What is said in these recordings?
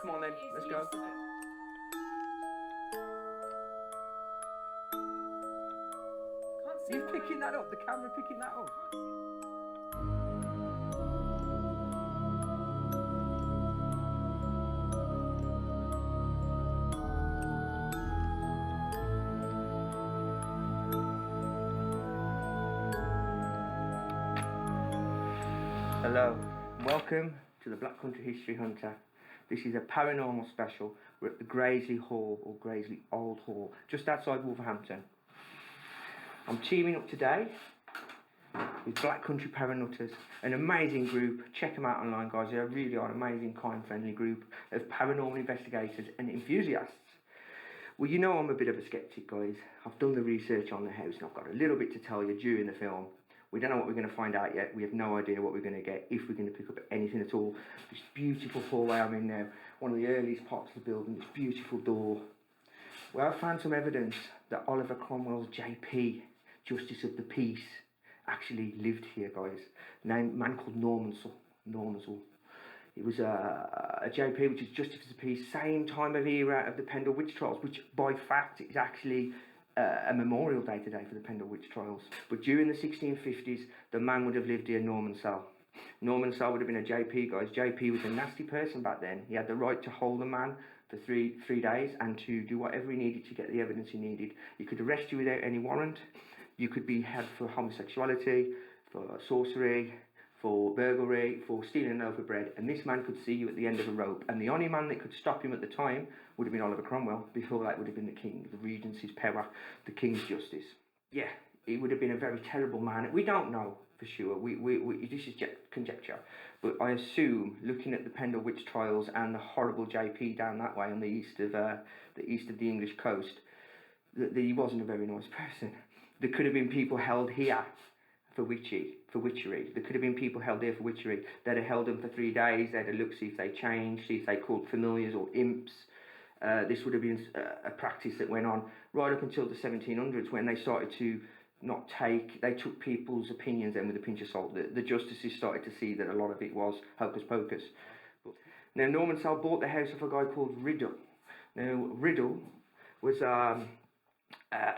Come on then, let's go. You're picking that up, the camera picking that up. Hello, welcome to the Black Country History Hunter. This is a paranormal special. We're at the Graisley Hall, or Graisley Old Hall, just outside Wolverhampton. I'm teaming up today with Black Country Paranutters, an amazing group. Check them out online, guys. They really are an amazing, kind, friendly group of paranormal investigators and enthusiasts. Well, you know I'm a bit of a skeptic, guys. I've done the research on the house and I've got a little bit to tell you during the film. We don't know what we're going to find out yet. We have no idea what we're going to get, if we're going to pick up anything at all. This beautiful hallway I'm in now, one of the earliest parts of the building, this beautiful door. Well, I found some evidence that Oliver Cromwell's JP, Justice of the Peace, actually lived here, guys. A man called Normansall. It was a JP, which is Justice of the Peace, same time of era of the Pendle Witch Trials, which by fact is actually a memorial day today for the Pendle Witch Trials. But during the 1650s, the man would have lived here, Normansall. Normansall would have been a JP, guys. JP was a nasty person back then. He had the right to hold a man for three days and to do whatever he needed to get the evidence he needed. He could arrest you without any warrant. You could be held for homosexuality, for sorcery, for burglary, for stealing a loaf of bread, and this man could see you at the end of a rope. And the only man that could stop him at the time would have been Oliver Cromwell. Before that would have been the king, the regency's power, the king's justice. Yeah, he would have been a very terrible man. We don't know for sure. This is conjecture, but I assume, looking at the Pendle Witch Trials and the horrible JP down that way on the east of the English coast, that he wasn't a very nice person. There could have been people held here for witchery. There could have been people held there for witchery. They'd have held them for 3 days. They'd have looked, see if they changed, see if they called familiars or imps. This would have been a practice that went on right up until the 1700s, when they started to they took people's opinions then with a pinch of salt. The justices started to see that a lot of it was hocus pocus. Now, Normansall bought the house of a guy called Riddle. Now, Riddle was a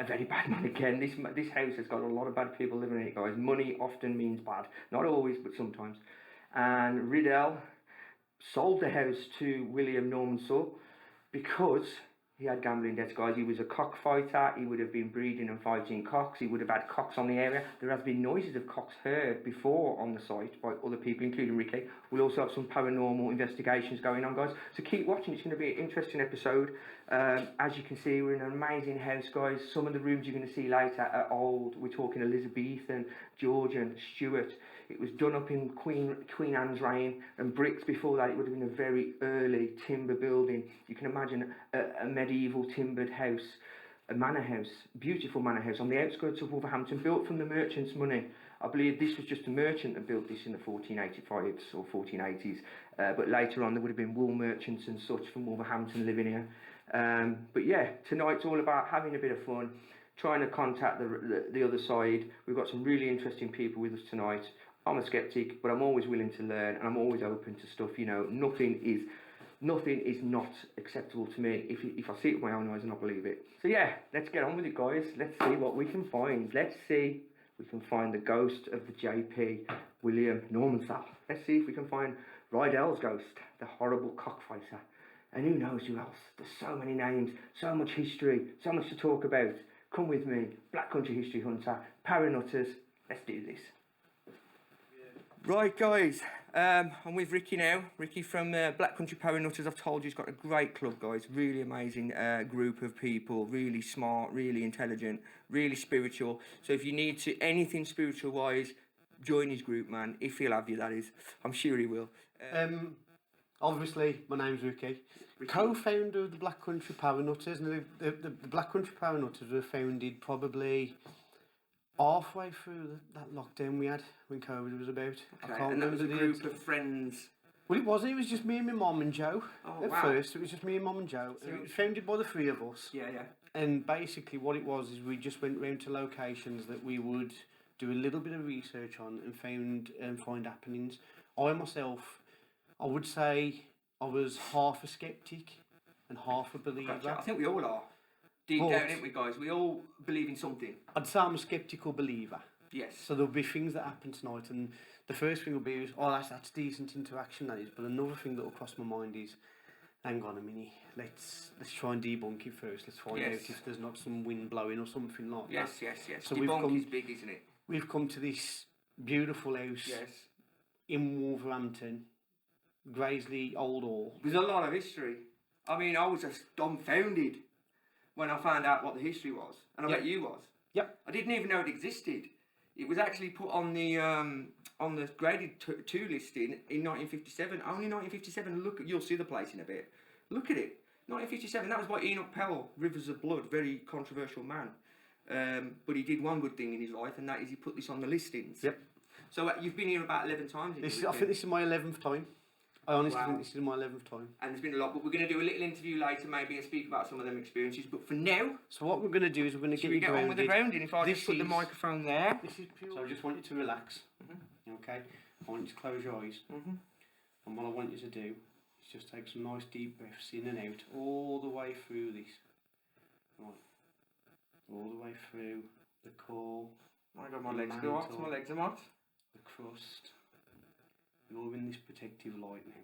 very bad man again. This house has got a lot of bad people living in it, guys. Money often means bad. Not always, but sometimes. And Riddle sold the house to William Normansall because he had gambling debts, guys. He was a cockfighter. He would have been breeding and fighting cocks. He would have had cocks on the area. There has been noises of cocks heard before on the site by other people, including Ricky. We'll also have some paranormal investigations going on, guys. So keep watching. It's going to be an interesting episode. As you can see, we're in an amazing house, guys. Some of the rooms you're going to see later are old. We're talking Elizabethan, Georgian, Stuart. It was done up in Queen Anne's reign, and bricks before that. It would have been a very early timber building. You can imagine a medieval timbered house, a manor house, beautiful manor house on the outskirts of Wolverhampton, built from the merchant's money. I believe this was just a merchant that built this in the 1485s or 1480s, but later on there would have been wool merchants and such from Wolverhampton living here. But yeah, tonight's all about having a bit of fun, trying to contact the other side. We've got some really interesting people with us tonight. I'm a skeptic, but I'm always willing to learn, and I'm always open to stuff. You know, nothing is not acceptable to me if I see it with my own eyes and I believe it. So yeah, let's get on with it, guys. Let's see what we can find. Let's see if we can find the ghost of the JP, William Normansall. Let's see if we can find Riddell's ghost, the horrible cockfighter. And who knows who else? There's so many names, so much history, so much to talk about. Come with me, Black Country History Hunter, Paranutters. Let's do this. Right, guys, I'm with Ricky now. Ricky from Black Country Paranutters. I've told you he's got a great club, guys. Really amazing group of people. Really smart, really intelligent, really spiritual. So if you need to anything spiritual-wise, join his group, man. If he'll have you, that is. I'm sure he will. Obviously, my name's Ricky. Co-founder of the Black Country Paranutters. And the Black Country Paranutters were founded probably halfway through that lockdown we had when COVID was about. Okay, I can't and that remember was a group of friends. Well, it wasn't. It was just me and my mum and Joe. Oh, At first, it was just me and mum and Joe. So it was founded by the three of us. Yeah. And basically what it was is we just went round to locations that we would do a little bit of research on and find happenings. I myself, I would say I was half a skeptic and half a believer. Gotcha. I think we all are. Deep But- down, ain't we, guys? We all believe in something. I'd say I'm a skeptical believer. Yes. So there'll be things that happen tonight, and the first thing will be, oh, that's decent interaction, that is. But another thing that will cross my mind is, hang on a minute, let's try and debunk it first. Let's find out if there's not some wind blowing or something like that. Yes. So Debunk is big, isn't it? We've come to this beautiful house Yes. in Wolverhampton, Graisley Old Hall. There's a lot of history. I mean, I was just dumbfounded when I found out what the history was, and I bet you was. Yep. I didn't even know it existed. It was actually put on the graded 2 listing in 1957. Only 1957. Look, you'll see the place in a bit. Look at it. 1957. That was by Enoch Powell, Rivers of Blood, very controversial man. But he did one good thing in his life, and that is he put this on the listings. Yep. So you've been here about 11 times. I think this is my 11th time. I honestly think this is my 11th time. And there's been a lot, but we're going to do a little interview later maybe and speak about some of them experiences. But for now, So what we're going to do is we're going to get we you get on with the grounding. If I just put the is- microphone there. This is pure. So I just want you to relax. Okay? I want you to close your eyes. And what I want you to do is just take some nice deep breaths in and out all the way through this. Right. All the way through the core, I got my legs go off. My legs are hot. the crust. You're in this protective light now.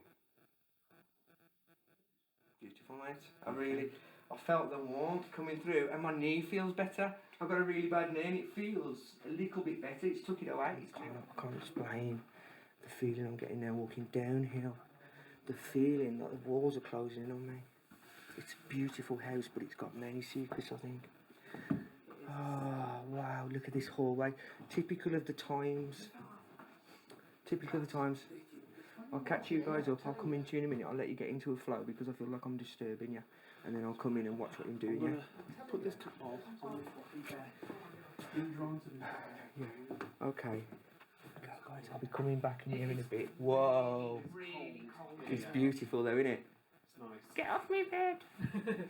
Beautiful, mate. I felt the warmth coming through, and my knee feels better. I've got a really bad knee, and it feels a little bit better. It's took it away. I can't explain the feeling I'm getting now walking downhill. The feeling that the walls are closing in on me. It's a beautiful house, but it's got many secrets, I think. Oh, wow, look at this hallway. Typical of the times. Typical of the times. I'll catch you guys up. I'll come into you in a minute. I'll let you get into a flow because I feel like I'm disturbing you. And then I'll come in and watch what you're doing, yeah? Put this off. Yeah. Okay. Guys, I'll be coming back in here in a bit. Whoa. Really cold. It's beautiful though, isn't it? It's nice. Get off me bed.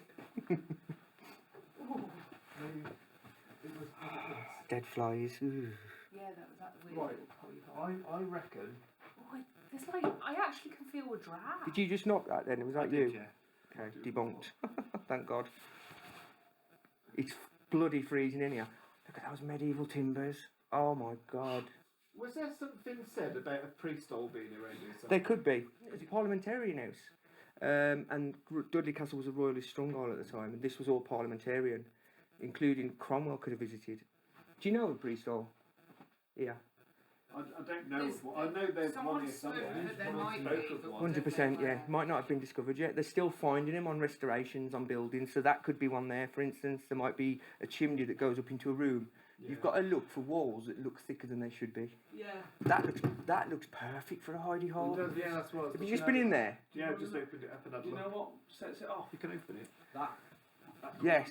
Dead flies. Ooh. Yeah, that was at the weird. Right. I reckon. Oh, there's like, I actually can feel a draft. Did you just knock that then? Was that I you? did, yeah. Okay, debunked. Thank God. It's bloody freezing in here. Look at those medieval timbers. Oh my God. Was there something said about a priest hole being around here? There could be. It's a parliamentarian house. And Dudley Castle was a royalist stronghold at the time, and this was all parliamentarian, including Cromwell could have visited. Do you know a priest hall? Yeah. I don't know. I know there's one Someone here spoke somewhere. that there Someone might spoke be, of but one. 100%, yeah. Might not have been discovered yet. They're still finding them on restorations on buildings, so that could be one there. For instance, there might be a chimney that goes up into a room. Yeah. You've got to look for walls that look thicker than they should be. Yeah. That looks perfect for a hidey hole. It does, yeah, that's what I was Have you looking just been at. in there? Yeah, I've just opened it up and had a Do you look. know what sets it off? You can open it. That Yes.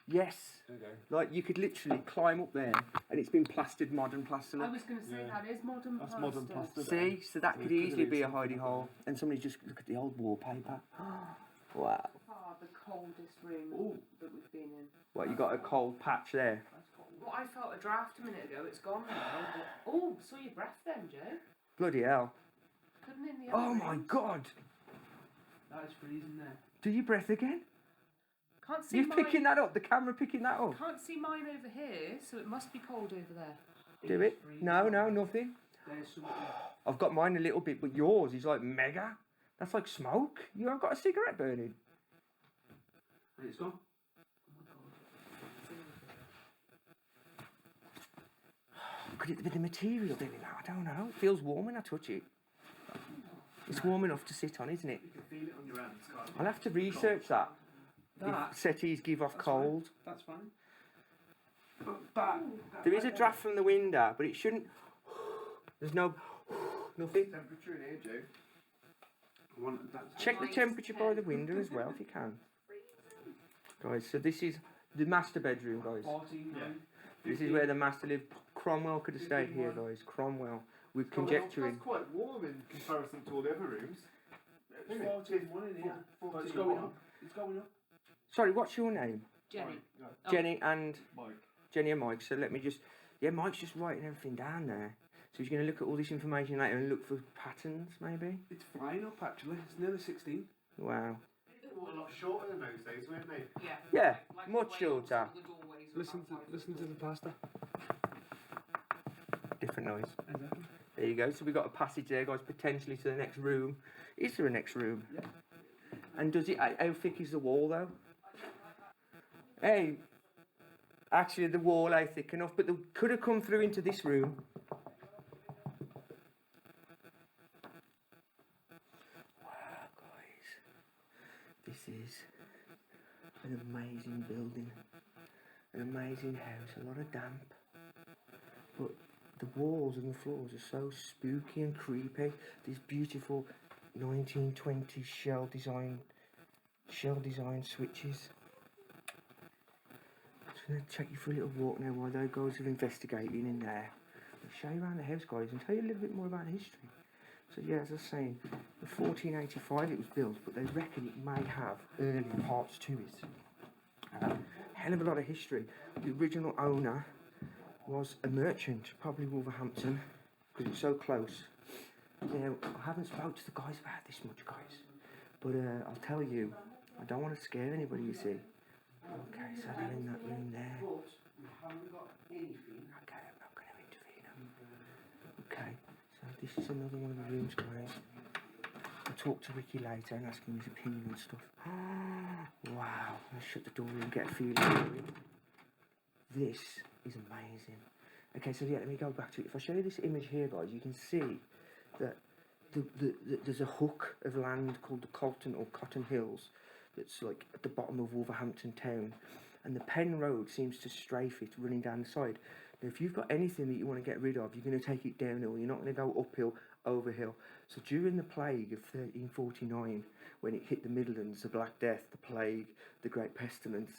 Yes. Okay. Like you could literally climb up there, and it's been plastered, modern plaster. I Look. was going to say Yeah. that is modern That's plaster. modern plaster. See, so that could It could easily have be a been hidey something hole. And somebody just look at the old wallpaper. Wow. Ah, the coldest room Ooh. that we've been in. What, you got a cold patch there? Well, I felt a draft a minute ago. It's gone now. But, oh, saw your breath then, Joe. Bloody hell. Couldn't in the Oh other my rooms. God. that is freezing there. Do you breath again? Can't see You're mine. picking that up, the camera picking that up. Can't see mine over here, so it must be cold over there. Do it. No, nothing. There's something. I've got mine a little bit, but yours is like mega. That's like smoke. You haven't got a cigarette burning. And it's gone. Could it be the material doing that? I don't know. It feels warm when I touch it. It's warm enough to sit on, isn't it? You can feel it on your hands, can't you? I'll have to research that. That, If settees give off that's cold. that's fine. But there is a draft from the window, but it shouldn't. There's no nothing. Temperature in here, Joe. Check the temperature by the window as well if you can. Guys, so this is the master bedroom, guys. 14 Yeah. This is where the master lived. Cromwell could have stayed here, guys. Cromwell. We're conjecturing. That's quite warm in comparison to all the other rooms. It's 14 in here. But it's going up. It's going up. Sorry, what's your name? Jenny. Jenny and Mike. Jenny and Mike. So let me just. Yeah, Mike's just writing everything down there. So he's going to look at all this information later and look for patterns, maybe? It's flying up actually. It's nearly 16. Wow. They were a lot shorter in those days, weren't they? Yeah. Yeah, Like much the way also shorter. the doorways are Listen about to the plaster. Different noise. Exactly. There you go. So we've got a passage there, guys, potentially to the next room. Is there a next room? Yeah. And does it? How thick is the wall, though? Hey, actually, the wall ain't thick enough, but they could have come through into this room. Wow, guys, this is an amazing building, an amazing house. A lot of damp, but the walls and the floors are so spooky and creepy. These beautiful 1920s shell design switches. I'm just going to take you for a little walk now while those guys are investigating in there. I'll show you around the house, guys, and tell you a little bit more about the history. So yeah, as I was saying, in 1485 it was built, but they reckon it may have early parts to it. Hell of a lot of history. The original owner was a merchant, probably Wolverhampton, because it's so close. Now, I haven't spoke to the guys about this much, guys, but I'll tell you, I don't want to scare anybody, you see. Okay, so they're in that room there. Okay, I'm not going to intervene. Okay, so this is another one of the rooms, guys. I'll talk to Ricky later and ask him his opinion and stuff. Wow, I'll shut the door and get a feeling for it. This is amazing. Okay, so yeah, let me go back to it. If I show you this image here, guys, you can see that there's a hook of land called the Colton or Cotton Hills that's like at the bottom of Wolverhampton town, and the Penn Road seems to strafe it running down the side. Now, if you've got anything that you want to get rid of, you're going to take it downhill. You're not going to go uphill, overhill. So during the plague of 1349, when it hit the Midlands, the Black Death, the plague, the Great Pestilence,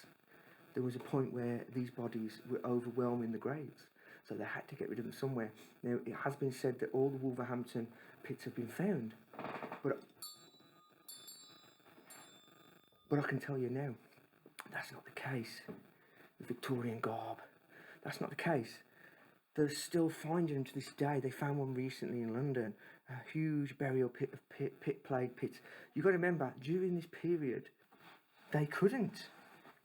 there was a point where these bodies were overwhelming the graves. So they had to get rid of them somewhere. Now, it has been said that all the Wolverhampton pits have been found. But I can tell you now, that's not the case. The Victorian garb, that's not the case. They're still finding them to this day. They found one recently in London, a huge burial pit of plague pits. You've got to remember, during this period, they couldn't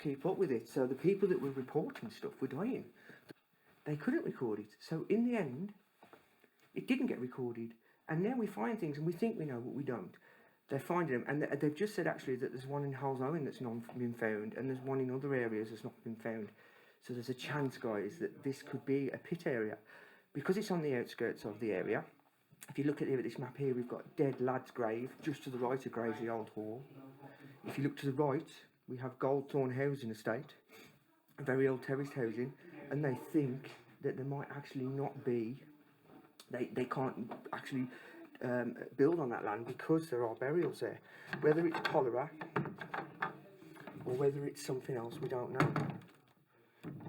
keep up with it. So the people that were reporting stuff were dying. They couldn't record it. So in the end, it didn't get recorded. And now we find things and we think we know, but we don't. They're finding them. And they've just said actually that there's one in Halsowen that's not been found, and there's one in other areas that's not been found. So there's a chance, guys, that this could be a pit area. Because it's on the outskirts of the area, if you look at this map here, we've got Dead Lad's Grave, just to the right of Graisley Old Hall. If you look to the right, we have Goldthorn Housing Estate, a very old terraced housing, and they think that there might actually not be, they can't actually build on that land because there are burials there. Whether it's cholera or whether it's something else, we don't know.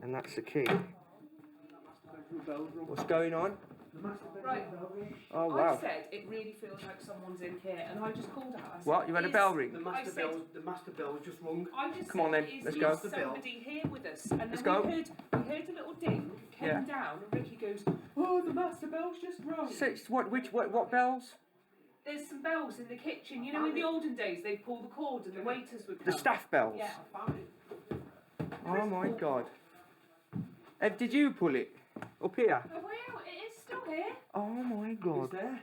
And that's the key. What's going on? Right. Oh wow. I said it really feels like someone's in here, and I just called out. I said, What? You had a bell ring? The I said- master bell was just rung. I just Come on said, then, is let's go. somebody here with us? And then Let's we go. heard a little ding, came Yeah. down, and Ricky goes, "Oh, the master bell's just rung." So it's what bells? There's some bells in the kitchen. You know, in the olden days, they'd pull the cord and the waiters would The come. staff bells? Yeah. Oh my god. Did you pull it? Up here? Oh, wow, it is still here. Oh my god. there?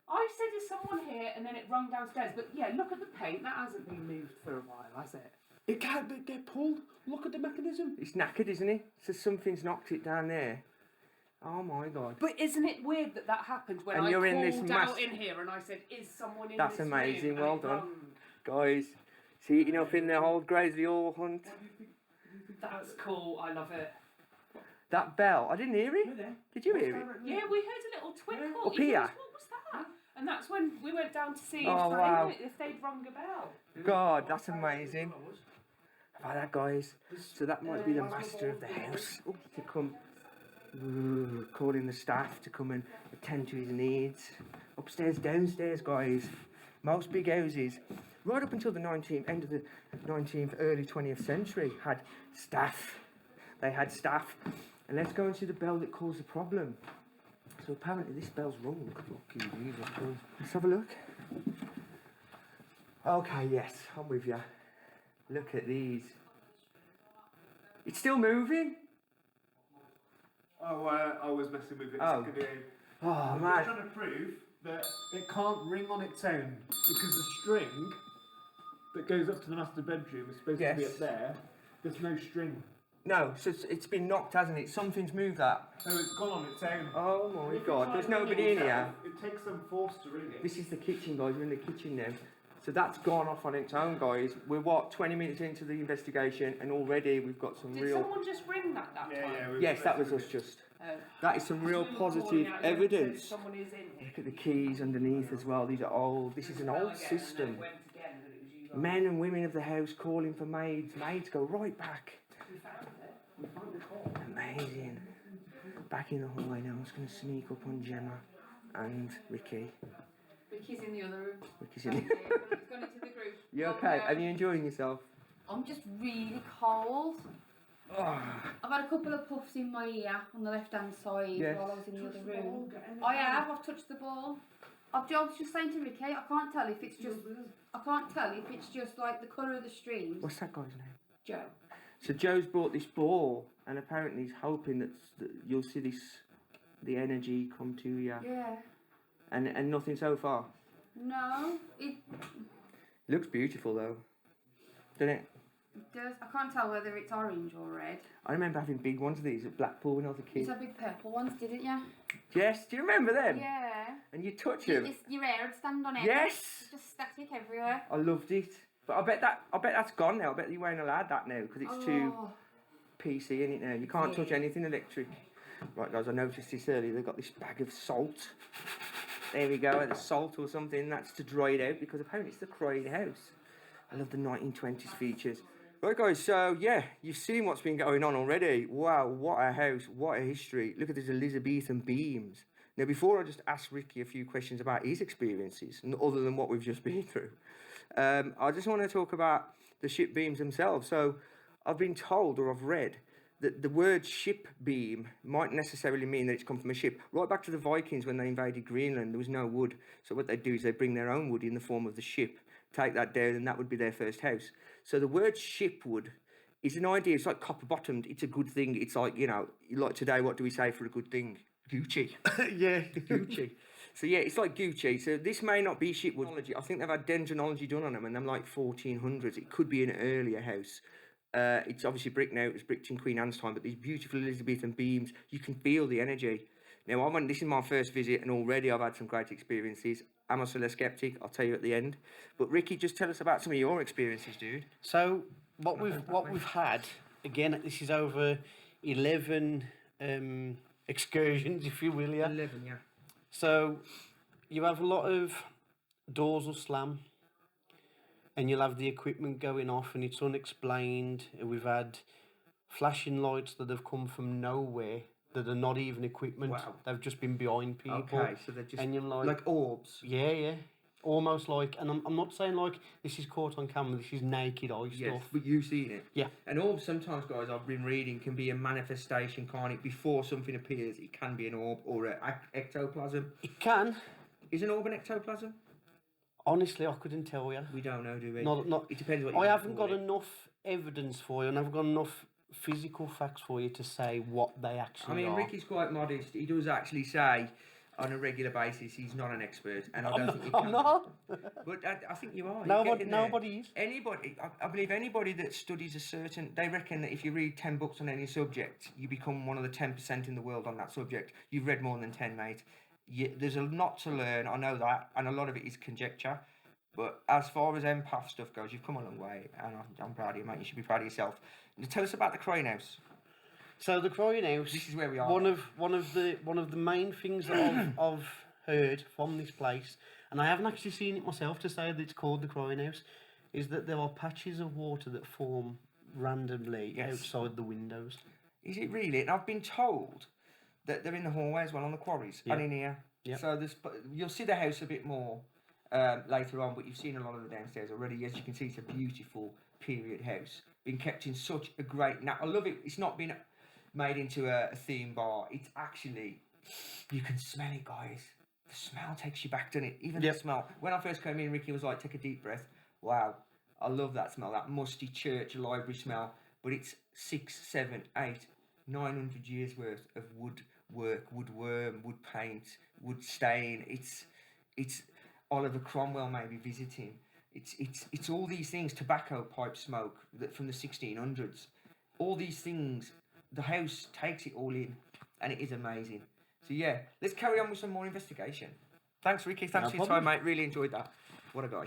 I said, "Is someone here?" And then it rung downstairs. But yeah, look at the paint. That hasn't been moved for a while, has it? It can't get pulled. Look at the mechanism. It's knackered, isn't it? So something's knocked it down there. Oh my god. But isn't it weird that that happened when And I you're called in this out in here and I said, "Is someone in That's this amazing, room?" well And it done. rung. Guys, see it up in the old Graisley Old Hunt. That's cool. I love it. That bell, I didn't hear it. Did you hear it? Yeah, we heard a little twinkle. Up He here? goes, "What was that?" And that's when we went down to see Oh, wow. if they'd rung a bell. God, that's amazing. How about that, guys? So that might be the master of the house to come, calling the staff to come and attend to his needs. Upstairs, downstairs, guys. Most big houses, right up until the end of the 19th, early 20th century, had staff. They had staff. And let's go and see the bell that caused the problem. So So apparently this bell's wrong. Let's have a look. Okay, yes, I'm with you. Look at these. It's still moving? Oh, I was messing with it. Oh. Oh, I'm man. just trying to prove that it can't ring on its own because the string that goes up to the master bedroom is supposed to be up there. There's no string. No, so it's been knocked, hasn't it? Something's moved that. So it's gone on its own. Oh my If you God, try there's and ring nobody it in here. yourself, it takes some force to ring it. This is the kitchen, guys. We're in the kitchen now. So that's gone off on its own, guys. We're what, 20 minutes into the investigation, and already we've got some Did real. someone just ring that time? Yes, that was us just. Oh. That is some real We were positive calling out, evidence. someone is in here. Look at the keys underneath as well. These are old. This is an old system. Men and women of the house calling for maids. Maids go right back. We found it. We found the call. Amazing. Back in the hallway now. I'm just going to sneak up on Gemma and Ricky. Ricky's in the other room. Ricky's in the... He's gone into the group. You okay? Are you enjoying yourself? I'm just really cold. Oh. I've had a couple of puffs in my ear on the left hand side Yes. while I was in the other room. I've touched the ball. I was just saying to Ricky, I can't tell if it's just like the colour of the streams. What's that guy's name? Joe. So Joe's brought this ball, and apparently he's hoping that you'll see the energy come to you. Yeah. And nothing so far. No, it Looks beautiful though, doesn't it? does. I can't tell whether it's orange or red. I remember having big ones of these at Blackpool when I was a You kid. had big purple ones, didn't you? Yes, do you remember them? Yeah. And you touch them. Your hair would stand on it. Yes. It's just static everywhere. I loved it. But I bet that's gone now. I bet you won't allow that now because it's too PC in it now. You can't touch anything electric. Right guys, I noticed this earlier. They've got this bag of salt. There we go, the salt or something. That's to dry it out because apparently it's the Cries house. I love the 1920s features. Right guys, so yeah, you've seen what's been going on already. Wow, what a house, what a history. Look at these Elizabethan beams. Now before I just ask Ricky a few questions about his experiences, other than what we've just been through, I just want to talk about the ship beams themselves. So I've been told, or I've read, that the word ship beam might necessarily mean that it's come from a ship. Right back to the Vikings when they invaded Greenland, there was no wood. So what they do is they bring their own wood in the form of the ship, take that down, and that would be their first house. So the word shipwood is an idea. It's like copper bottomed. It's a good thing. It's like, you know, like today, what do we say for a good thing? Gucci. Yeah, Gucci. So yeah, it's like Gucci. So this may not be shipwood. I think they've had dendronology done on them, and them like 1400s. It could be an earlier house. It's obviously brick now. It was bricked in Queen Anne's time, but these beautiful Elizabethan beams, you can feel the energy. Now, this is my first visit, and already I've had some great experiences. Am I still a skeptic? I'll tell you at the end. But Ricky, just tell us about some of your experiences, dude. So what we've had, again, this is over 11 excursions, if you will, yeah. 11, yeah. So you have a lot of doors will slam, and you'll have the equipment going off, and it's unexplained. We've had flashing lights that have come from nowhere that are not even equipment. Wow. They've just been behind people. Okay, so they're just and you're like orbs. Yeah. Almost like, and I'm not saying like this is caught on camera, this is naked eye Yes, stuff. but you've seen it. Yeah. And orbs sometimes, guys, I've been reading, can be a manifestation, can't it? Before something appears, it can be an orb or an ectoplasm. It can. Is an orb an ectoplasm? Honestly, I couldn't tell you. We don't know, do we? Not. It depends what you I want haven't to call got it. enough evidence for you, and I've got enough physical facts for you to say what they actually I mean, are. Ricky's quite modest. He does actually say on a regular basis he's not an expert, and I don't think he can. I'm not. But I think you are. Nobody is. Anybody, I believe anybody that studies a certain, they reckon that if you read 10 books on any subject, you become one of the 10% in the world on that subject. You've read more than 10, mate. There's a lot to learn, I know that, and a lot of it is conjecture. But as far as empath stuff goes, you've come a long way, and I'm proud of you, mate. You should be proud of yourself. Now, tell us about the Crying House. So the Crying House. This is where we are. One of the main things that I've heard from this place, and I haven't actually seen it myself to say that it's called the Crying House, is that there are patches of water that form randomly outside the windows. Is it really? And I've been told that they're in the hallway as well, on the quarries, and in here. Yep. So you'll see the house a bit more later on, but you've seen a lot of the downstairs already. As you can see, it's a beautiful period house, been kept in such a great. Now I love it. It's not been made into a theme bar. It's actually You can smell it, guys. The smell takes you back, doesn't it? Even Yep. the smell. When I first came in, Ricky was like, take a deep breath. Wow. I love that smell, that musty church library smell. But it's 6, 7, 8, 900 years worth of wood work, wood worm, wood paint, wood stain. It's Oliver Cromwell maybe visiting. It's all these things, tobacco pipe smoke that from the 1600s. All these things, the house takes it all in, and it is amazing. So yeah, let's carry on with some more investigation. Thanks, Ricky. Thanks for your time, mate. Really enjoyed that. What a guy.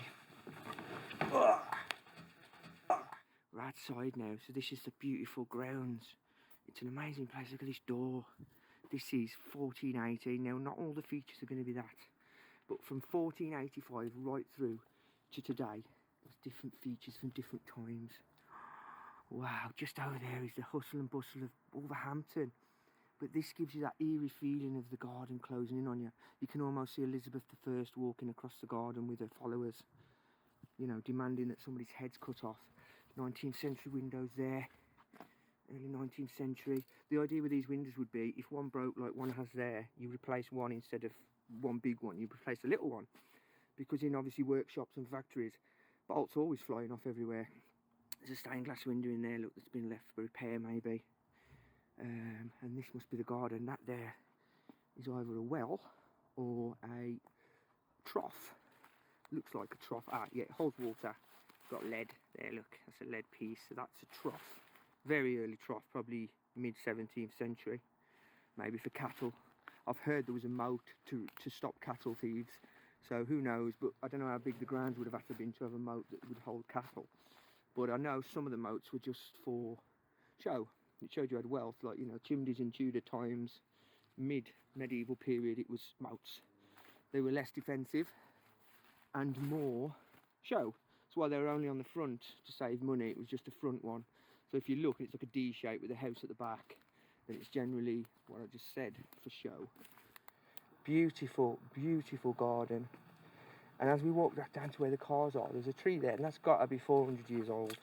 We're outside now, so this is the beautiful grounds. It's an amazing place. Look at this door. This is 1418. Now, not all the features are going to be that, but from 1485 right through to today, there's different features from different times. Wow, just over there is the hustle and bustle of Wolverhampton. But this gives you that eerie feeling of the garden closing in on you. You can almost see Elizabeth I walking across the garden with her followers, you know, demanding that somebody's head's cut off. 19th century windows there, early 19th century. The idea with these windows would be, if one broke like one has there, you replace one instead of one big one, you replace a little one. Because in obviously workshops and factories, bolts always flying off everywhere. There's a stained glass window in there, look, that's been left for repair maybe. And this must be the garden. That there is either a well or a trough. Looks like a trough. Ah, yeah, it holds water. Got lead there, look, that's a lead piece. So that's a trough. Very early trough, probably mid 17th century. Maybe for cattle. I've heard there was a moat to stop cattle thieves. So who knows, but I don't know how big the grounds would have had to been to have a moat that would hold cattle. But I know some of the moats were just for show. It showed you had wealth, like, you know, chimneys in Tudor times, mid-medieval period, it was moats. They were less defensive and more show. That's why they were only on the front to save money. It was just a front one. So if you look, it's like a D shape with a house at the back. And it's generally what I just said, for show. Beautiful, beautiful garden. And as we walk back down to where the cars are, there's a tree there, and that's got to be 400 years old.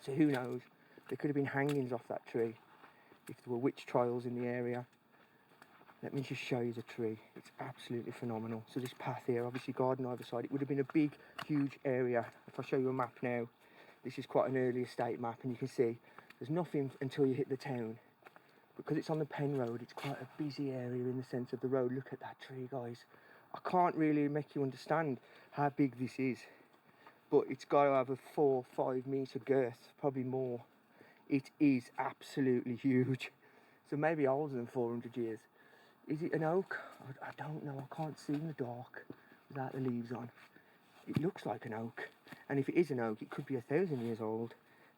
So who knows? There could have been hangings off that tree if there were witch trials in the area. Let me just show you the tree. It's absolutely phenomenal. So this path here, obviously garden either side, it would have been a big, huge area. If I show you a map now, this is quite an early estate map, and you can see there's nothing until you hit the town. Because it's on the Pen Road, it's quite a busy area in the sense of the road. Look at that tree, guys. I can't really make you understand how big this is, but it's got to have a 4 or 5 metre girth, probably more. It is absolutely huge. So maybe older than 400 years. Is it an oak? I don't know. I can't see in the dark without the leaves on. It looks like an oak. And if it is an oak, it could be 1,000 years old.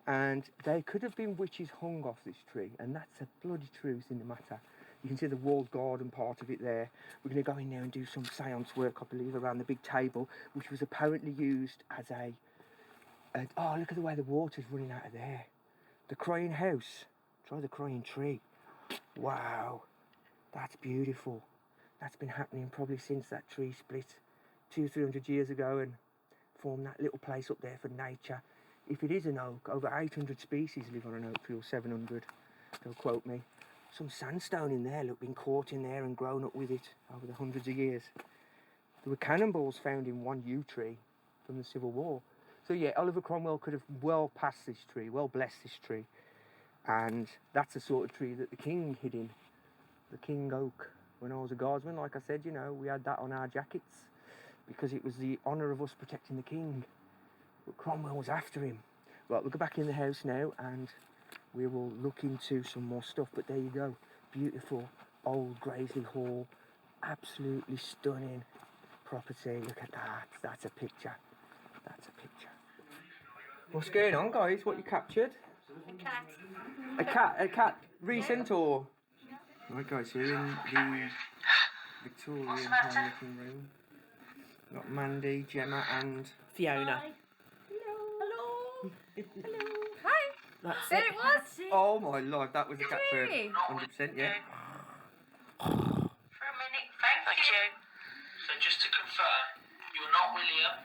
And there could have been witches hung off this tree. And that's a bloody truth in the matter. You can see the walled garden part of it there. We're going to go in there and do some seance work, I believe, around the big table, which was apparently used as oh, look at the way the water's running out of there. The crying house. Try the crying tree. Wow. That's beautiful. That's been happening probably since that tree split 200-300 years ago and formed that little place up there for nature. If it is an oak, over 800 species live on an oak tree, or 700. Don't quote me. Some sandstone in there, look, been caught in there and grown up with it over the hundreds of years. There were cannonballs found in one yew tree from the Civil War. So yeah, Oliver Cromwell could have well passed this tree, well blessed this tree. And that's the sort of tree that the king hid in. The king oak. When I was a guardsman, like I said, you know, we had that on our jackets because it was the honour of us protecting the king. But Cromwell was after him. Right, we'll go back in the house now and we will look into some more stuff. But there you go. Beautiful old Graisley Hall. Absolutely stunning property. Look at that. That's a picture. That's a picture. What's going on, guys? What you captured? A cat. A cat? A cat recent or? Right, guys, so we're in the Victorian kind looking room. We've got Mandy, Gemma and Fiona. Hi. Hello. Hello. Hi. That's There it. it was. Oh my lord, that was a cat bird. Really? 100%, yeah. For a minute, thank you. So just to confirm, you're not William.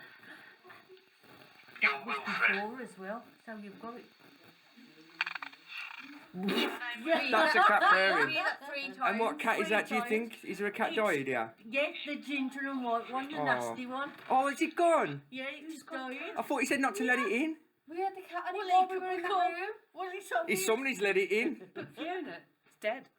You're Wilfred. Before as well, so you've got it. That's a cat purring. Read that 3 times. And what cat is that, do you think? Is there a cat died here? Yes, the ginger and white one, the Oh. nasty one. Oh, is it gone? Yeah, it was dying. I thought he said not to let it in. We had the cat and Well, while he we were in that could- room. Well, it's obvious. If somebody's let it in. But Fiona, it's dead.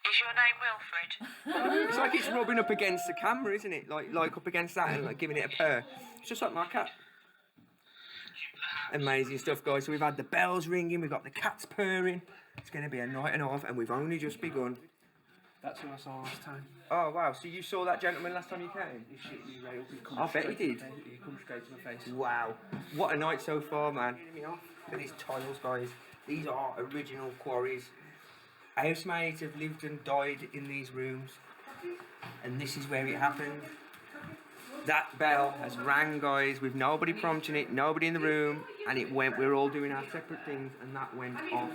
Is your name Wilfred? It's like it's rubbing up against the camera, isn't it? Like up against that and like giving it a purr. It's just like my cat. Amazing stuff, guys. So we've had the bells ringing, we've got the cats purring. It's going to be a night and a half, and we've only just begun. That's what I saw last time. Oh wow! So you saw that gentleman last time you came? He shit me right up. He come I bet he straight to did. my face. He come straight to my face. Wow! What a night so far, man. Look at these tiles, guys. These are original quarries. Housemates have lived and died in these rooms, and this is where it happened. That bell has rang, guys, with nobody prompting it, nobody in the room, and it went. We're all doing our separate things, and that went off.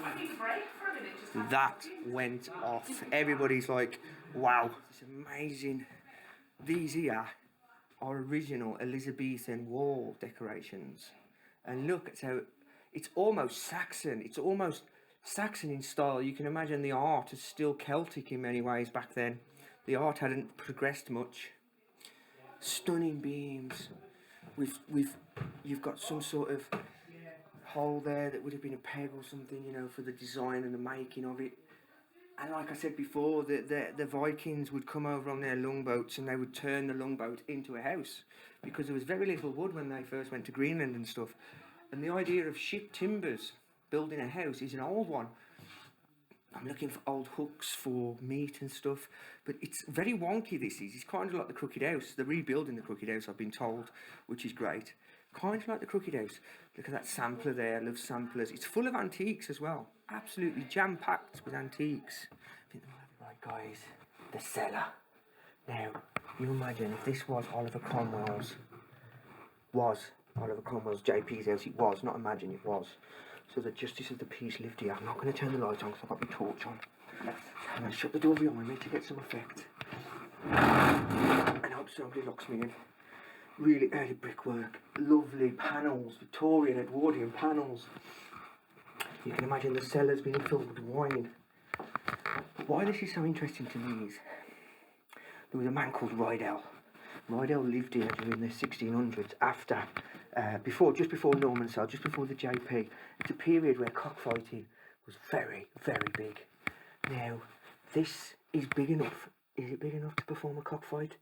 That went off. Everybody's like, wow, it's amazing. These here are original Elizabethan wall decorations. And look at how it's almost Saxon. It's almost Saxon in style. You can imagine the art is still Celtic in many ways back then. The art hadn't progressed much. Stunning beams. You've got some sort of hole there that would have been a peg or something, you know, for the design and the making of it. And like I said before, the Vikings would come over on their longboats and they would turn the longboat into a house because there was very little wood when they first went to Greenland and stuff. And the idea of ship timbers building a house is an old one. I'm looking for old hooks for meat and stuff, but it's very wonky. This is. It's kind of like the Crooked House. They're rebuilding the Crooked House, I've been told, which is great. Kind of like the Crooked House. Look at that sampler there. I love samplers. It's full of antiques as well. Absolutely jam-packed with antiques. I think right, guys, the cellar. Now, you imagine if this was Oliver Cromwell's JP's house. It was, not imagine, it was. So the Justice of the Peace lived here. I'm not going to turn the light on because I've got my torch on. I'm going to shut the door behind me to get some effect. And hope somebody locks me in. Really early brickwork, lovely panels, Victorian, Edwardian panels. You can imagine the cellars being filled with wine. But why this is so interesting to me is there was a man called Rydell. Rydell lived here during the 1600s after, just before Norman Cell, just before the JP. It's a period where cockfighting was very, very big. Now, this is big enough. Is it big enough to perform a cockfight?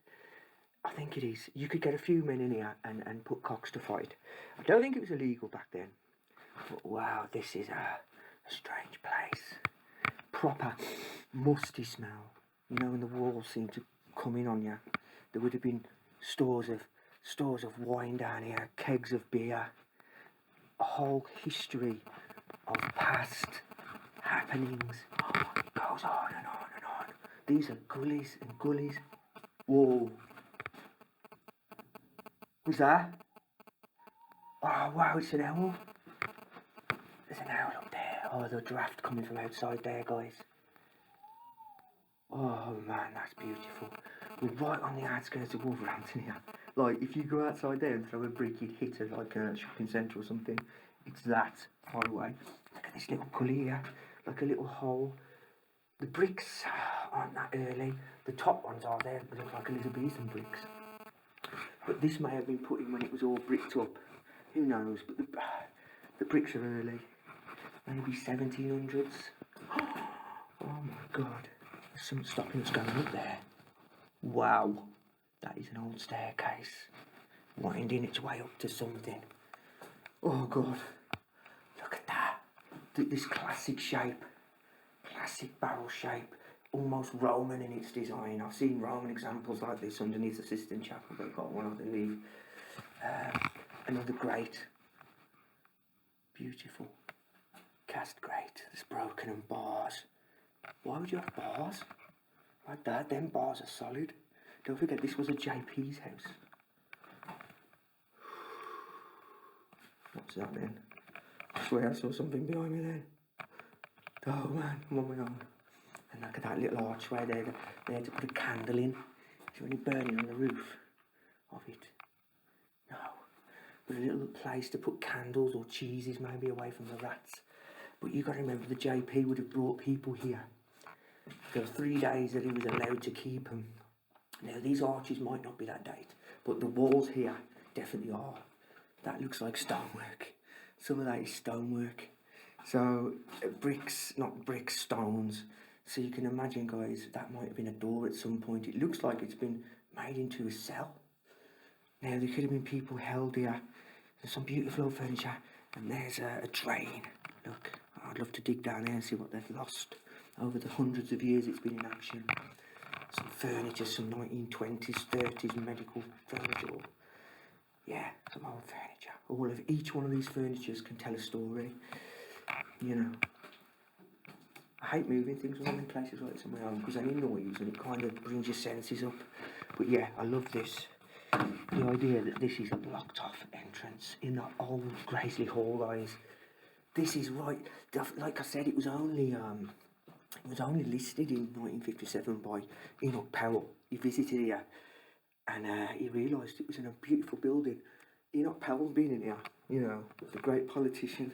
I think it is. You could get a few men in here and put cocks to fight. I don't think it was illegal back then. But wow, this is a strange place. Proper musty smell. You know, when the walls seem to come in on you. There would have been stores of wine down here, kegs of beer. A whole history of past happenings. Oh, it goes on and on and on. These are gullies and gullies. Whoa. Who's that? Oh wow, it's an owl. There's an owl up there. Oh, the draft coming from outside there, guys. Oh man, that's beautiful. We're right on the outskirts of Wolverhampton here. Like, if you go outside there and throw a brick, you'd hit it like a shopping centre or something. It's that far away. Look at this little gully here, like a little hole. The bricks aren't that early. The top ones are there, they look like Elizabethan bricks. But this may have been put in when it was all bricked up. Who knows? But the bricks are early. Maybe 1700s. Oh my god. There's something stopping us going up there. Wow. That is an old staircase. Winding its way up to something. Oh god. Look at that. This classic shape. Classic barrel shape. Almost Roman in its design. I've seen Roman examples like this underneath the Sistine Chapel. They've got one, I believe. Another grate. Beautiful. Cast grate. There's broken and bars. Why would you have bars? Like that, them bars are solid. Don't forget this was a JP's house. What's that then? I swear I saw something behind me then. Oh man, I'm on my own. And look at that little archway there. They had to put a candle in. Is there any burning on the roof of it? No. with a little place to put candles or cheeses maybe away from the rats. But you got to remember the JP would have brought people here. There were 3 days that he was allowed to keep them. Now these arches might not be that date, but the walls here definitely are. That looks like stonework. Some of that is stonework. So bricks, not bricks, stones. So you can imagine, guys, that might have been a door at some point. It looks like it's been made into a cell. Now there could have been people held here. There's some beautiful old furniture, and there's a drain. Look, I'd love to dig down there and see what they've lost over the hundreds of years it's been in action. Some furniture, some 1920s, 30s medical furniture. Yeah, some old furniture. All of each one of these furnitures can tell a story. You know, I hate moving things when I'm in places like this on my own because any noise and it kind of brings your senses up. But yeah, I love this. The idea that this is a blocked off entrance in the old Graisley Hall, guys. This is right. Like I said, it was only listed in 1957 by Enoch Powell. He visited here and he realised it was in a beautiful building. Enoch Powell's been in here, you know, the great politician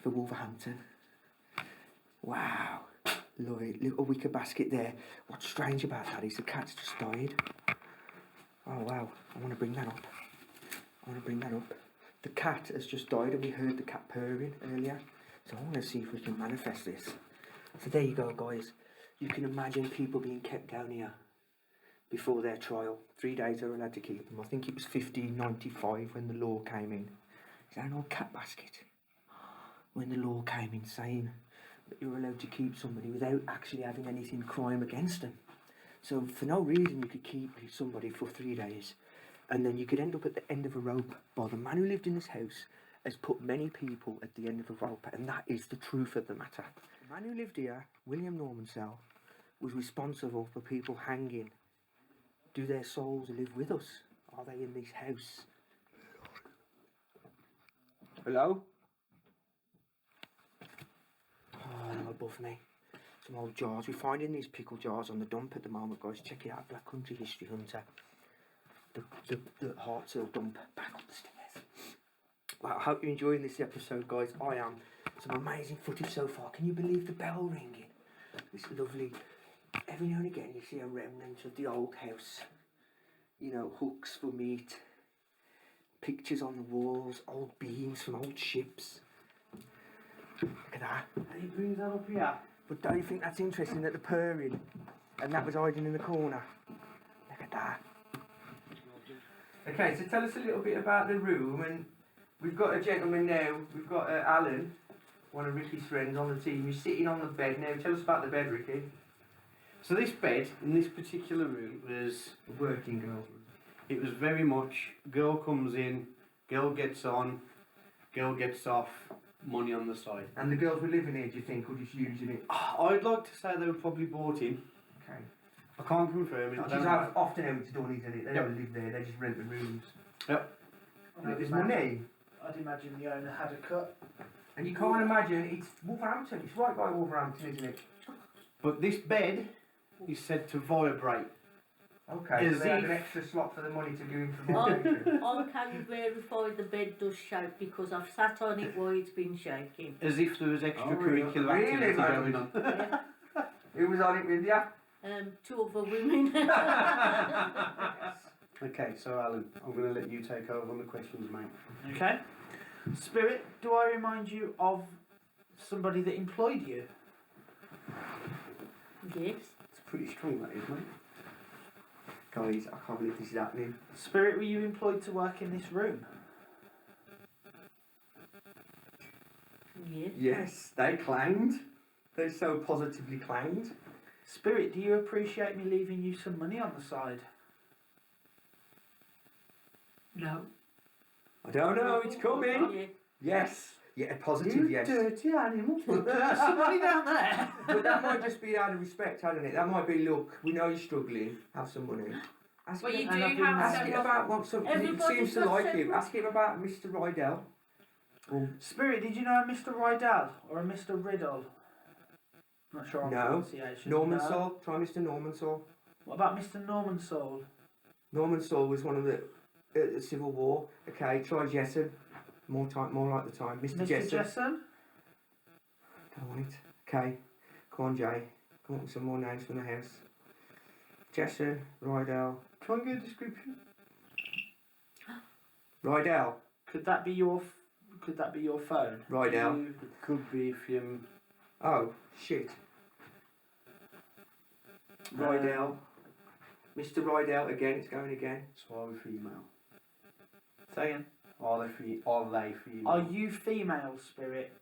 for Wolverhampton. Wow, love it. Little wicker basket there. What's strange about that is the cat's just died. Oh wow, I want to bring that up. The cat has just died and we heard the cat purring earlier. So I want to see if we can manifest this. So there you go, guys. You can imagine people being kept down here before their trial. 3 days they were allowed to keep them. I think it was 1595 when the law came in. Is that an old cat basket? When the law came in saying that you were allowed to keep somebody without actually having anything crime against them. So for no reason you could keep somebody for 3 days and then you could end up at the end of a rope. Well, the man who lived in this house has put many people at the end of a rope, and that is the truth of the matter. The man who lived here, William Normansell, was responsible for people hanging. Do their souls live with us? Are they in this house? Hello? Oh, they're above me. Some old jars. We're finding these pickle jars on the dump at the moment, guys. Check it out, Black Country History Hunter. The Hartshill dump back up the stairs. Well, I hope you're enjoying this episode, guys. I am. Some amazing footage so far. Can you believe the bell ringing? It's lovely. Every now and again you see a remnant of the old house. You know, hooks for meat. Pictures on the walls. Old beams from old ships. Look at that. And he brings that up here. But don't you think that's interesting that the purring and that was hiding in the corner? Look at that. Okay, so tell us a little bit about the room, and we've got a gentleman now, we've got Alan, one of Ricky's friends on the team. He's sitting on the bed now. Tell us about the bed, Ricky. So this bed in this particular room was A working girl. it was very much girl comes in, girl gets on, girl gets off, money on the side. And the girls were living here, do you think, or just using it? I'd like to say they were probably bought in. Okay. I can't confirm it. I Which don't is know. often how it's done, isn't it? They Yep. don't live there, they just rent the rooms. Yep. There's money. I'd imagine the owner had a cut. And you can't imagine, it's Wolverhampton, it's right by Wolverhampton, isn't it? But this bed is said to vibrate. Okay, As so they had if- an extra slot for the money to go in for I vibration. can verify the bed does shake because I've sat on it while it's been shaking. As if there was extracurricular really? activity Really, going on. Who was on it with you? 2 other women. Okay, so Alan, I'm going to let you take over on the questions, mate. Okay. Spirit, do I remind you of somebody that employed you? Yes. It's pretty strong, that is, mate. Guys, I can't believe this is happening. Spirit, were you employed to work in this room? Yes. Yes, they clanged. They so positively clanged. Spirit, do you appreciate me leaving you some money on the side? No. I don't know, it's coming. Yeah. Yes. Yeah, a positive yes. dirty animal. There's some money down there. But that might just be out of respect, hadn't it? That might be, look, we know you're struggling, have some money. Ask Well, him, you do and I've been have ask him several. about what some, it Everybody's seems to got like him. several. Ask him about Mr. Rydell. Or Spirit, did you know a Mr. Rydell or a Mr. Riddle? Not sure on No. pronunciation. Norman No. Saul. Try Mr. Norman Saul. What about Mr. Norman Soul? Norman Saul was one of the the Civil War. Okay, try Jessen. More like the time. Mr. Jessen. Jessen? Don't want it. Okay, come on, Jay. Come up with some more names from the house. Jessen, Rydell. Try and get a description. Rydell. Could that be your phone? Rydell. It could be if you. Oh, shit. Rydell. Mr. Rydell again, it's going again. So are we female? Say again. Are they female? Are you female, Spirit?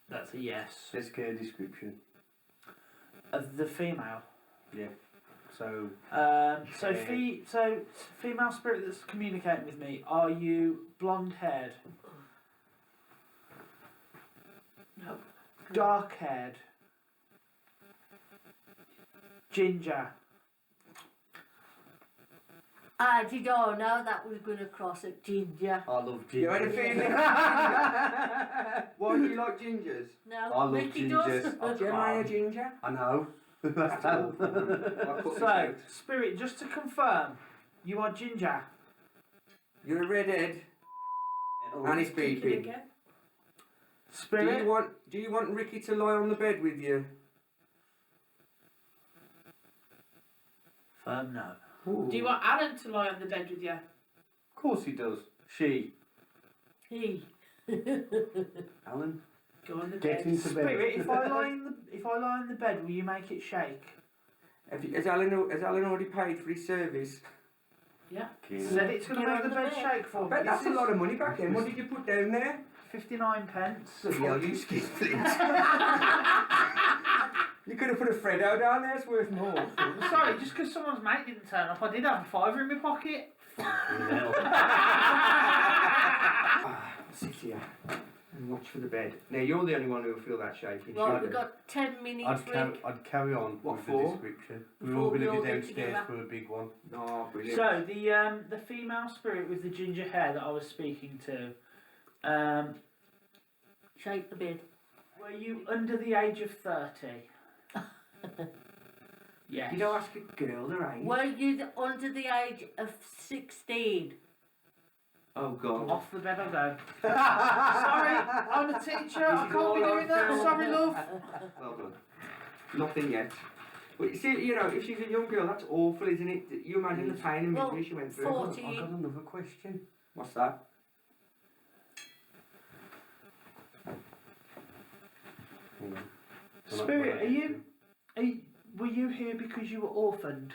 That's a yes. Let's get a description. Of the female. Yeah. So. So female spirit that's communicating with me. Are you blonde haired? No. Dark haired? Ginger? I did all know that was going to cross at ginger. I love ginger. You had a feeling. Why do you like gingers? No, I love Ricky gingers. does. Jeremiah Ginger? I know. That's all. I put this So, out. Spirit, just to confirm, you are ginger. You're a redhead. And he's Kicking beeping. again. Spirit? Do you want Ricky to lie on the bed with you? Firm no. Do you want Alan to lie on the bed with you? Of course he does. She. He. Alan. Go on the Get bed. into bed. Spirit, if I lie in the bed, will you make it shake? Has Alan already paid for his service? Yeah. Said it's going to Get make the on the bed bed. shake for me. But that's a lot of money back then. What did you put down there? 59 pence. Bloody hell, you skinflint. You could have put a Freddo down there, it's worth more. Sorry, just because someone's mate didn't turn up, I did have a fiver in my pocket. Sit here and watch for the bed. Now, you're the only one who will feel that shaking. Right, we've got 10 minutes, Rick. I'd carry on What with for? the description. We're Before all we going all to be get downstairs together. for a big one. Oh, brilliant. So, the female spirit with the ginger hair that I was speaking to, Shake the bed. were you under the age of 30? Yes. You don't ask a girl their age. Were you under the age of 16? Oh, God. Off the bed I go. Sorry, I'm a teacher, I can't be doing that, sorry love. Well done. Nothing yet. But you see, you know, if she's a young girl, that's awful, isn't it? You imagine the pain and Well, misery she went through. 40. I've got another question. What's that? Hang on. Spirit, were you here because you were orphaned?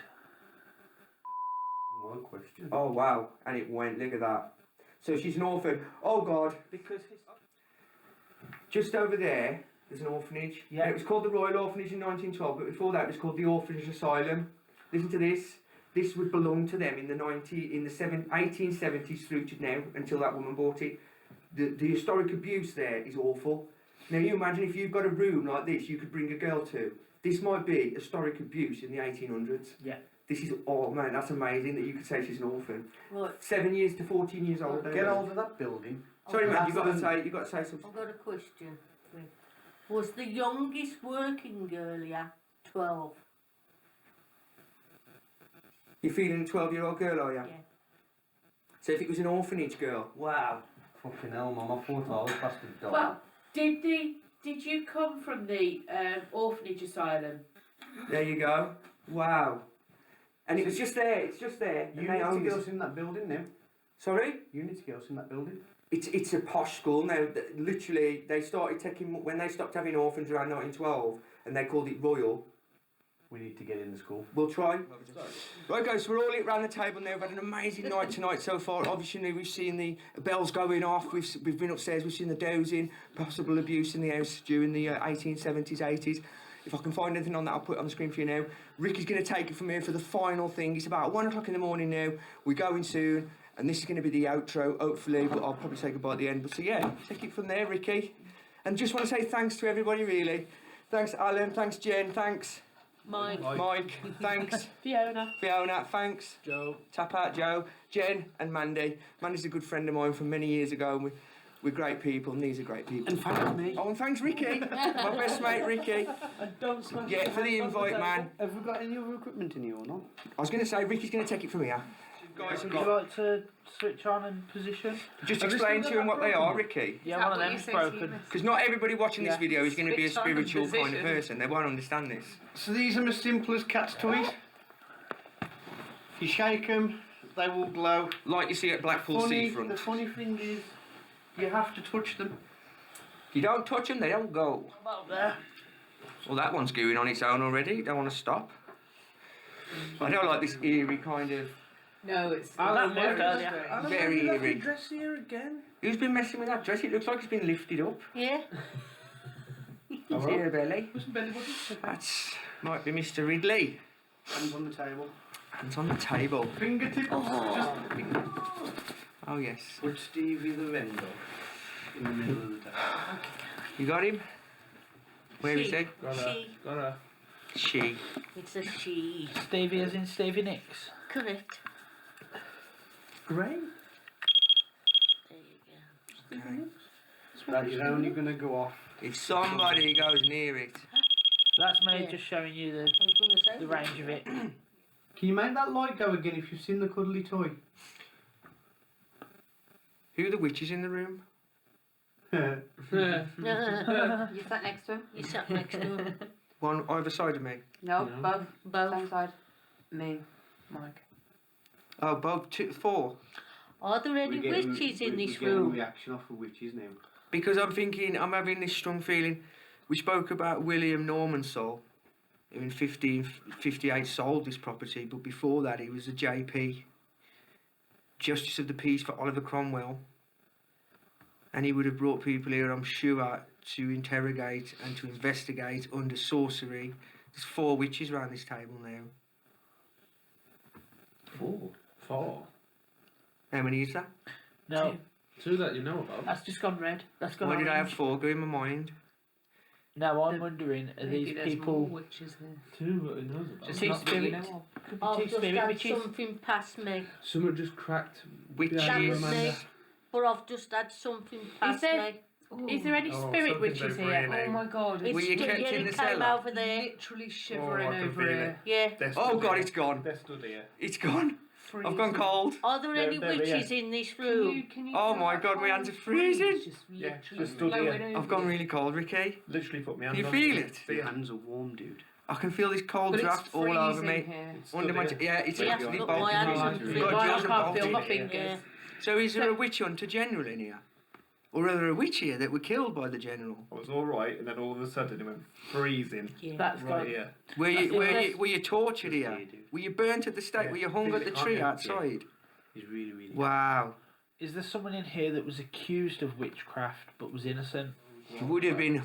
One question. Oh, wow. And it went, look at that. So she's an orphan. Oh, God. Because Just over there, there's an orphanage. Yeah. And it was called the Royal Orphanage in 1912, but before that it was called the Orphanage Asylum. Listen to this. This would belong to them in the 1870s through to now, until that woman bought it. The historic abuse there is awful. Now you imagine if you've got a room like this you could bring a girl to. This might be historic abuse in the 1800s. Yeah. This is, oh man, that's amazing that you could say she's an orphan. Right, 7 years to 14 years old. Get hold of that building. Sorry man, That's you've got to say something. I've got a question. Was the youngest working girl here 12? You're feeling a 12-year-old girl, are you? Yeah. So if it was an orphanage girl, wow. Fucking hell, Mum, I thought I was past the dog. Well, did you come from the orphanage asylum? There you go. Wow. And it was just there, it's just there. You And need they to own get this. us in that building now. Sorry? You need to get us in that building. It's a posh school now. Literally, they started taking, when they stopped having orphans around 1912, and they called it Royal. We need to get in the school. We'll try. Right guys, we're all around the table now. We've had an amazing night tonight so far. Obviously we've seen the bells going off, we've been upstairs, we've seen the dozing, possible abuse in the house during the 1870s, 80s. If I can find anything on that, I'll put it on the screen for you now. Ricky's going to take it from here for the final thing. It's about 1 o'clock in the morning now. We're going soon, and this is going to be the outro, hopefully, but I'll probably say goodbye at the end. But so yeah, take it from there, Ricky. And just want to say thanks to everybody, really. Thanks, Alan. Thanks, Jen. Thanks. Mike, thanks. Fiona, thanks. Joe. Tap out Joe, Jen and Mandy. Mandy's a good friend of mine from many years ago, and We're great people, and these are great people. And thank me. Oh, and thanks, Ricky. My best mate, Ricky. And don't smash Yeah, your for the hands on invite, man. table. Have we got any other equipment in here or not? I was going to say, Ricky's going to take it from here. Guys, Would you like to switch on and position? just explain to them what they are, Ricky. Yeah, that one of what you them's say to broken. you? Because not everybody watching this Yeah. video is going to be a Switch on and spiritual kind of position. person. They won't understand this. So these are as simple as cat's toys. If you shake them, they will glow. Like you see at Blackpool The Seafront. funny thing is, you have to touch them. If you don't touch them, they don't go. About there. Well, that one's going on its own already. Don't want to stop. I don't like this eerie kind of... No, it's Alan, very what- strange. Very eerie. dress here again. Who's been messing with that dress? It looks like it's been lifted up. Yeah. See her belly? Wasn't belly button? That's... might be Mr. Ridley. Hands on the table. Hands on the table. Fingertips. Just Oh, yes. put Stevie the vendor in the middle of the table. You got him? Where is he? She. Got her. She. It's a she. Stevie as in Stevie Nicks. Correct. Great. There you go. Okay. That is only going to go off. If somebody goes near it... That's me Yeah. just showing you I was going to say the range of it. Can you make that light go again if you've seen the cuddly toy? Who are the witches in the room? You sat next to him? You sat next to him. One either side of me. No, No. both. Both. Same side. Me, Mike. Oh, both, two, four. Are there any witches in this We're getting room? reaction off of witches now. Because I'm thinking, I'm having this strong feeling. We spoke about William Norman Soul. In 1558 sold this property, but before that he was a JP, Justice of the Peace for Oliver Cromwell. And he would have brought people here, I'm sure, to interrogate and to investigate under sorcery. There's 4 witches around this table now. 4. How many is that? No, 2 that you know about. that's just gone red. That's gone Why did I have orange. 4 go in my mind? Now I'm wondering, are Maybe these there's people more witches here. 2 that he knows about. Just Two not that you spirits. know of. could be I've two just spirit had witches? something past me. Someone just cracked. Witches. That was me. Amanda. But I've just had something past there- me. Is there any Oh, spirit something witches over here? here Oh my god, Were it's you kept yeah, in it the came cellar? over there. literally shivering I can over feel here. Yeah. Oh God, it's gone. They're stood here. It's gone. I've gone Freezing. cold. Are there any They're witches in this Can room? can Oh feel my that God, my cold hands are freeze freezing. Just Yeah, literally just stood blowing here. over I've gone you. really cold, Ricky. Literally put me Can hands you on feel it. it? Your hands are warm, dude. I can feel this cold But it's draft all over freezing me. here. Under my Stood yeah, it's Yeah, actually look, bolted. my hands God, are yours freezing. are I can't bolted. feel my Yeah. fingers. So is there a witch hunter general in here? Or are there a witch here that were killed by the general? I was alright, and then all of a sudden it went freezing. Yeah. That's Right gone. here. Were you tortured Just here? here, dude. Were you burnt at the stake? Yeah. Were you hung at the tree Yeah. outside? He's really Wow. Is there someone in here that was accused of witchcraft but was innocent? It would have been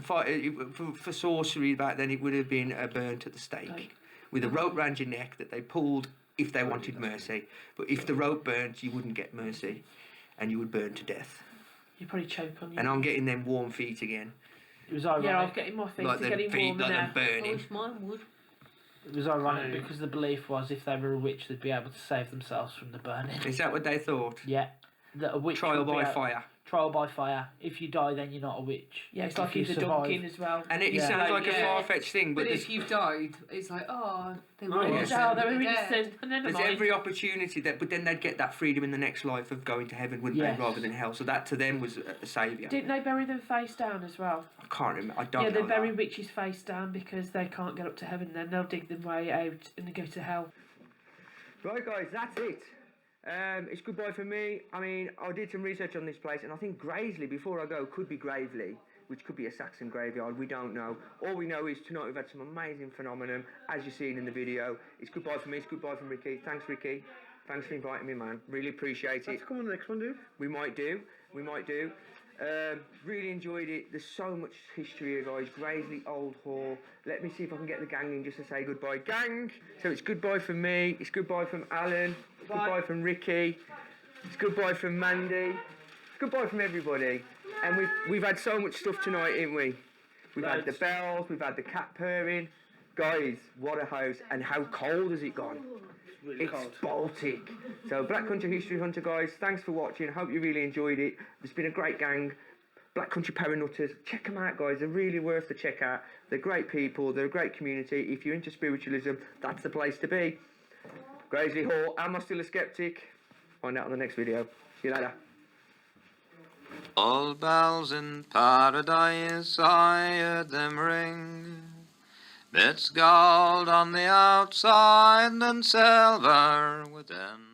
for sorcery back then. It would have been burnt at the stake with a rope round your neck that they pulled if they wanted mercy. But if the rope burnt, you wouldn't get mercy, and you would burn to death. You probably choke on you. And I'm getting them warm feet again, It was ironic. Yeah, I was getting my feet like to them getting feet, warmer like now. them I burning. wish mine would. It was ironic because the belief was if they were a witch, they'd be able to save themselves from the burning. Is that what they thought? Yeah, that a witch Trial would be by able- fire. Trial by fire. If you die, then you're not a witch. Yeah, it's If like you he's a survive- dunking as well. And it Yeah. sounds like a Yeah. far-fetched thing, But but if you've died, it's like, oh, they Oh, were yeah. innocent. Oh, they were they're dead. innocent. And never there's mind. every opportunity that, but then they'd get that freedom in the next life of going to heaven, wouldn't Yes. they, rather than hell? So that to them was a saviour. Didn't they bury them face down as well? I can't remember. I don't Yeah, they know. bury that. witches face down because they can't get up to heaven. Then they'll dig their way out and they go to hell. Right, guys, that's it. It's goodbye for me. I mean, I did some research on this place, and I think Graisley, before I go, could be Gravely, which could be a Saxon graveyard. We don't know. All we know is tonight we've had some amazing phenomenon, as you've seen in the video. It's goodbye for me. It's goodbye from Ricky. Thanks, Ricky. Thanks for inviting me, man. Really appreciate it. Let's come on the next one, dude. We might do. We might do. Really enjoyed it. There's so much history here, guys. Graisley Old Hall. Let me see if I can get the gang in just to say goodbye. Gang! So it's goodbye from me. It's goodbye from Alan. It's goodbye from Ricky. It's goodbye from Mandy. It's goodbye from everybody. And we've had so much stuff tonight, haven't we? We've had the bells. We've had the cat purring. Guys, what a house. And how cold has it gone? It's Baltic. So Black Country History Hunter, guys, thanks for watching. Hope you really enjoyed it. It's been a great gang. Black Country Paranutters. Check them out, guys. They're really worth the check out. They're great people. They're a great community. If you're into spiritualism, that's the place to be. Graisley Hall. Am I still a skeptic? Find out on the next video. See you later. All bells in paradise, I heard them ring. It's gold on the outside and silver within.